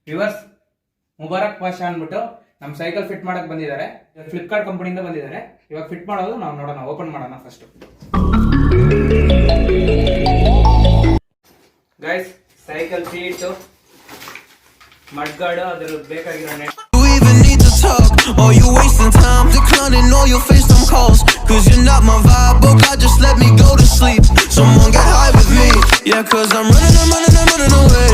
ವ್ಯೂವರ್ಸ್ ಮುಬಾರಕ್ ಪಾಷಾ ಅಂದ್ಬಿಟ್ಟು ನಮ್ಮ cycle fit ಮಾಡಕ್ ಬಂದಿದ್ದಾರೆ. ಫ್ಲಿಪ್ಕಾರ್ಟ್ ಕಂಪನಿಯಿಂದ ಬಂದಿದ್ದಾರೆ. ಇವಾಗ ಫಿಟ್ ಮಾಡೋದು ನಾವು ನೋಡೋಣ, ಓಪನ್ ಮಾಡೋಣ first. Guys, cycle seat, mudguard, ಅದ್ರ ಬೇಕಾಗಿರೋ net. Or you wasting time declining all your FaceTime calls? Cause you're not my vibe, but God just let me go to sleep. Someone get high with me. Yeah, cause I'm running away.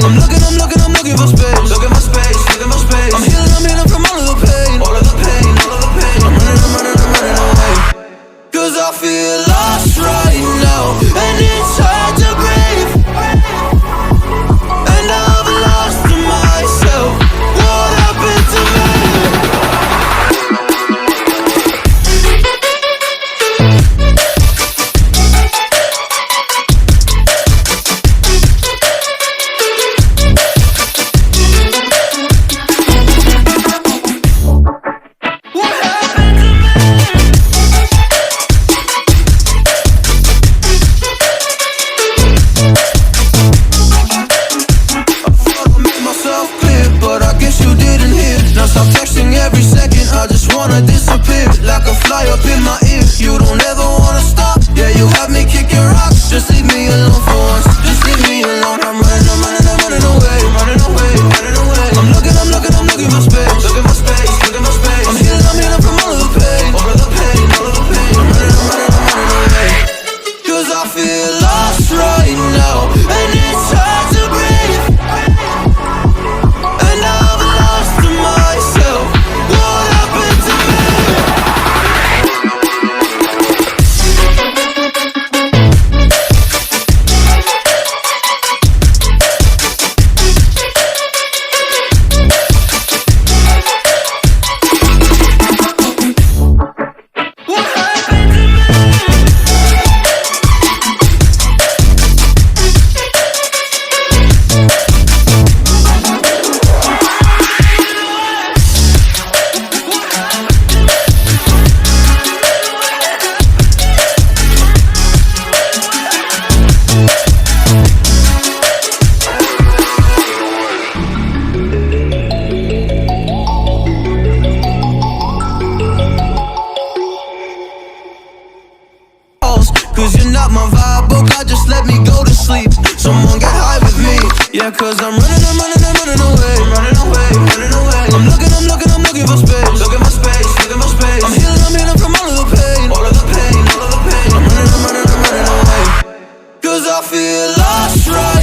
I'm looking for space. Look at my space. I'm healing from all of the pain. I'm running away. Cause I feel lost right now, and it's hard to breathe. And I've lost myself. What happened to me? Stop texting every second, I just wanna disappear. Like a fly up in my ear, you don't ever wanna stop. Yeah, you have me kicking rocks, just leave me alone for once. Just leave me alone, I'm running away. I'm looking for space. Look at my space. I'm healing from all of the pain. I'm running away. Cause I feel lost right now, and it's hard to breathe. And I've lost myself. What happened to me? Cause you're not my vibe, but God just let me go to sleep. Someone get high with me. Yeah, cause I'm running away. I'm looking for space. Look at my space. I'm healing from all of the pain. I'm running away. Cause I feel lost right